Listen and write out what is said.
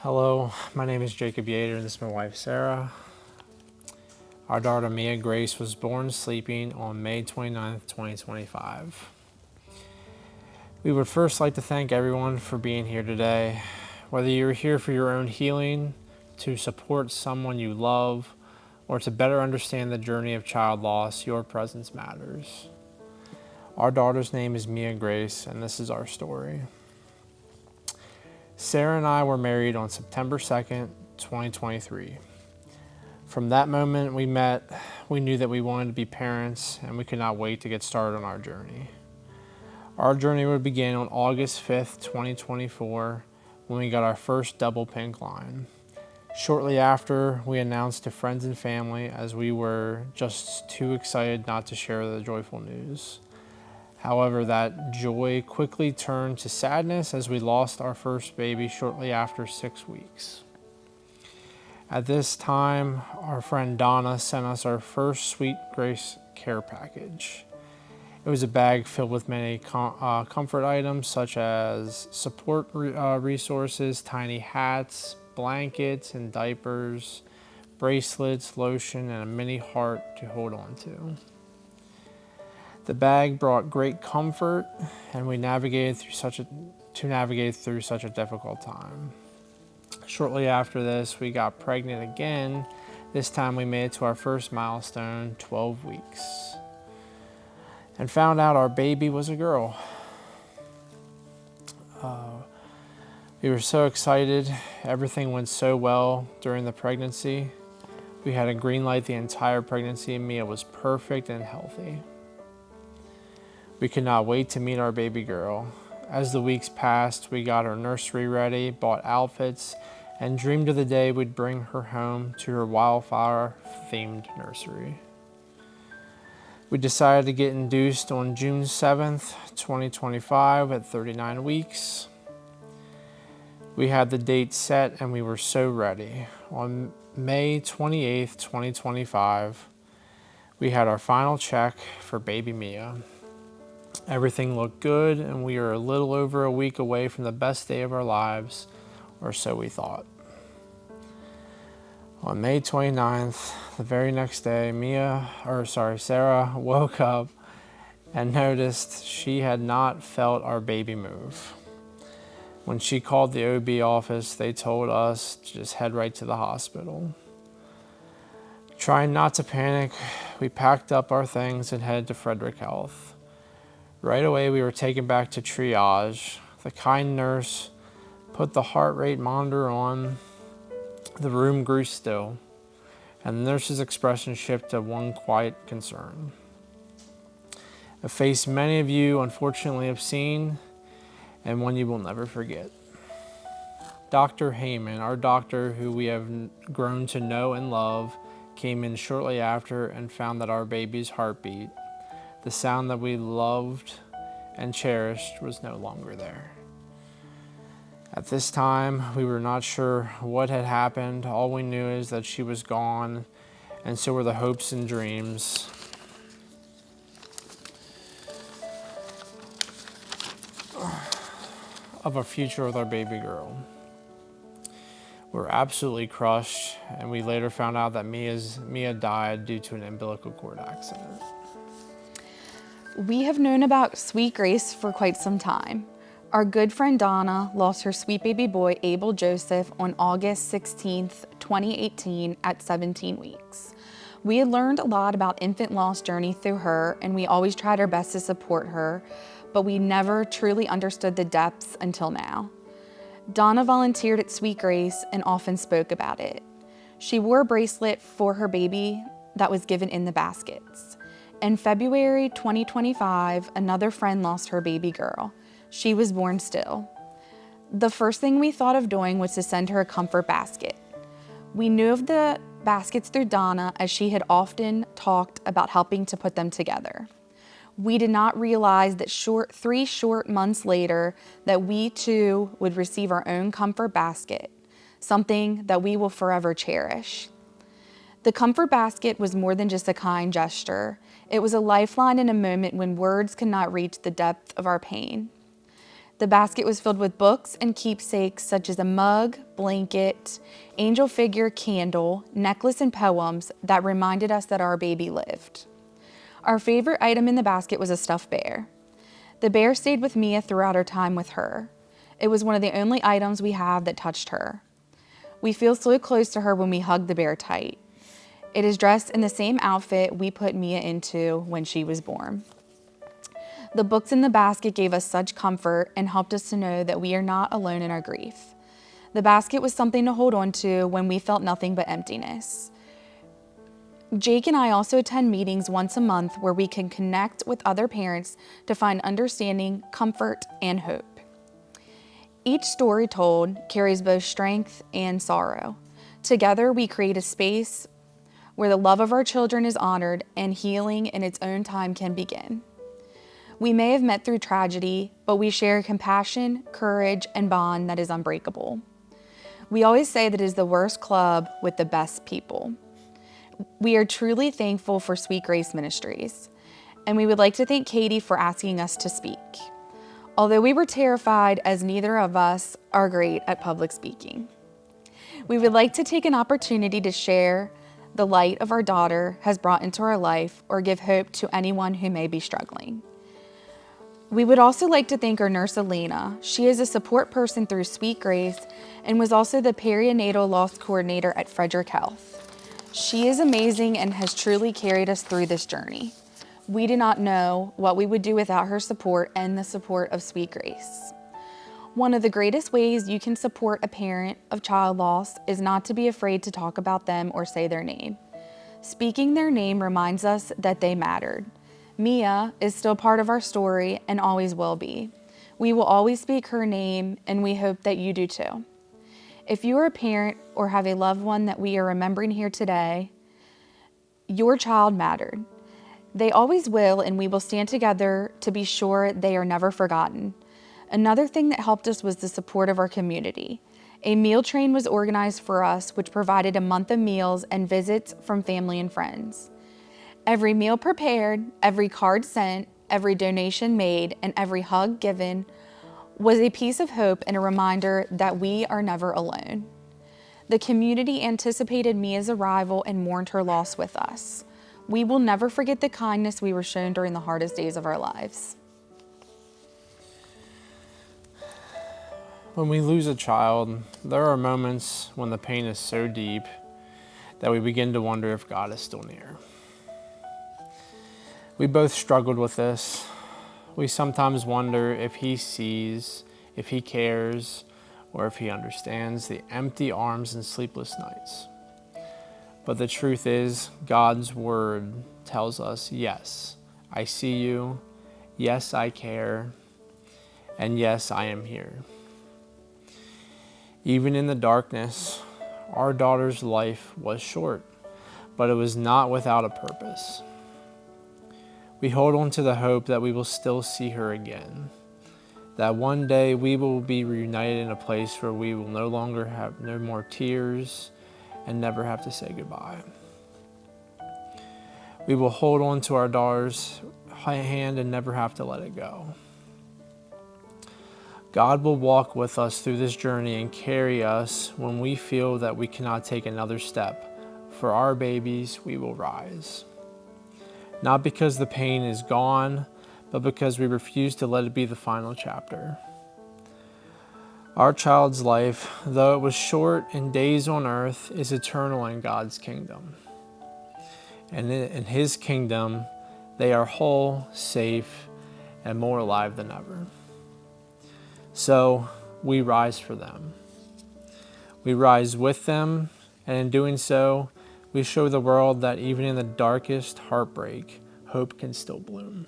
Hello, my name is Jacob Yeater and this is my wife Sarah. Our daughter Mia Grace was born sleeping on May 29th, 2025. We would first like to thank everyone for being here today. Whether you're here for your own healing, to support someone you love, or to better understand the journey of child loss, your presence matters. Our daughter's name is Mia Grace, and this is our story. Sarah and I were married on September 2nd, 2023. From that moment we met, we knew that we wanted to be parents and we could not wait to get started on our journey. Our journey would begin on August 5th, 2024, when we got our first double pink line. Shortly after, we announced to friends and family as we were just too excited not to share the joyful news. However, that joy quickly turned to sadness as we lost our first baby shortly after 6 weeks. At this time, our friend Donna sent us our first Sweet Grace care package. It was a bag filled with many comfort items such as support resources, tiny hats, blankets and diapers, bracelets, lotion, and a mini heart to hold on to. The bag brought great comfort, and we navigated through such a difficult time. Shortly after this, we got pregnant again. This time we made it to our first milestone, 12 weeks, and found out our baby was a girl. We were so excited. Everything went so well during the pregnancy. We had a green light the entire pregnancy, and Mia was perfect and healthy. We could not wait to meet our baby girl. As the weeks passed, we got her nursery ready, bought outfits, and dreamed of the day we'd bring her home to her wildflower-themed nursery. We decided to get induced on June 7th, 2025 at 39 weeks. We had the date set and we were so ready. On May 28th, 2025, we had our final check for baby Mia. Everything looked good, and we are a little over a week away from the best day of our lives, or so we thought. On May 29th, the very next day, Sarah woke up and noticed she had not felt our baby move. When she called the OB office, they told us to just head right to the hospital. Trying not to panic, we packed up our things and headed to Frederick Health. Right away, we were taken back to triage. The kind nurse put the heart rate monitor on. The room grew still, and the nurse's expression shifted to one quiet concern. A face many of you unfortunately have seen, and one you will never forget. Dr. Heyman, our doctor who we have grown to know and love, came in shortly after and found that our baby's heartbeat, the sound that we loved and cherished, was no longer there. At this time, we were not sure what had happened. All we knew is that she was gone, and so were the hopes and dreams. Of a future with our baby girl. We were absolutely crushed, and we later found out that Mia died due to an umbilical cord accident. We have known about Sweet Grace for quite some time. Our good friend Donna lost her sweet baby boy, Abel Joseph, on August 16th, 2018 at 17 weeks. We had learned a lot about infant loss journey through her, and we always tried our best to support her, but we never truly understood the depths until now. Donna volunteered at Sweet Grace and often spoke about it. She wore a bracelet for her baby that was given in the baskets. In February 2025, another friend lost her baby girl. She was born still. The first thing we thought of doing was to send her a comfort basket. We knew of the baskets through Donna, as she had often talked about helping to put them together. We did not realize that 3 short months later that we too would receive our own comfort basket, something that we will forever cherish. The comfort basket was more than just a kind gesture. It was a lifeline in a moment when words could not reach the depth of our pain. The basket was filled with books and keepsakes such as a mug, blanket, angel figure, candle, necklace, and poems that reminded us that our baby lived. Our favorite item in the basket was a stuffed bear. The bear stayed with Mia throughout our time with her. It was one of the only items we have that touched her. We feel so close to her when we hug the bear tight. It is dressed in the same outfit we put Mia into when she was born. The books in the basket gave us such comfort and helped us to know that we are not alone in our grief. The basket was something to hold on to when we felt nothing but emptiness. Jake and I also attend meetings once a month where we can connect with other parents to find understanding, comfort, and hope. Each story told carries both strength and sorrow. Together, we create a space where the love of our children is honored and healing in its own time can begin. We may have met through tragedy, but we share compassion, courage, and bond that is unbreakable. We always say that it is the worst club with the best people. We are truly thankful for Sweet Grace Ministries, and we would like to thank Katie for asking us to speak. Although we were terrified, as neither of us are great at public speaking. We would like to take an opportunity to share the light of our daughter has brought into our life or give hope to anyone who may be struggling. We would also like to thank our nurse, Elena. She is a support person through Sweet Grace and was also the perinatal loss coordinator at Frederick Health. She is amazing and has truly carried us through this journey. We do not know what we would do without her support and the support of Sweet Grace. One of the greatest ways you can support a parent of child loss is not to be afraid to talk about them or say their name. Speaking their name reminds us that they mattered. Mia is still part of our story and always will be. We will always speak her name, and we hope that you do too. If you are a parent or have a loved one that we are remembering here today, your child mattered. They always will, and we will stand together to be sure they are never forgotten. Another thing that helped us was the support of our community. A meal train was organized for us, which provided a month of meals and visits from family and friends. Every meal prepared, every card sent, every donation made, and every hug given was a piece of hope and a reminder that we are never alone. The community anticipated Mia's arrival and mourned her loss with us. We will never forget the kindness we were shown during the hardest days of our lives. When we lose a child, there are moments when the pain is so deep that we begin to wonder if God is still near. We both struggled with this. We sometimes wonder if He sees, if He cares, or if He understands the empty arms and sleepless nights. But the truth is, God's Word tells us, yes, I see you, yes, I care, and yes, I am here. Even in the darkness, our daughter's life was short, but it was not without a purpose. We hold on to the hope that we will still see her again, that one day we will be reunited in a place where we will no longer have no more tears and never have to say goodbye. We will hold on to our daughter's hand and never have to let it go. God will walk with us through this journey and carry us when we feel that we cannot take another step. For our babies, we will rise. Not because the pain is gone, but because we refuse to let it be the final chapter. Our child's life, though it was short in days on earth, is eternal in God's kingdom. And in His kingdom, they are whole, safe, and more alive than ever. So we rise for them. We rise with them, and in doing so, we show the world that even in the darkest heartbreak, hope can still bloom.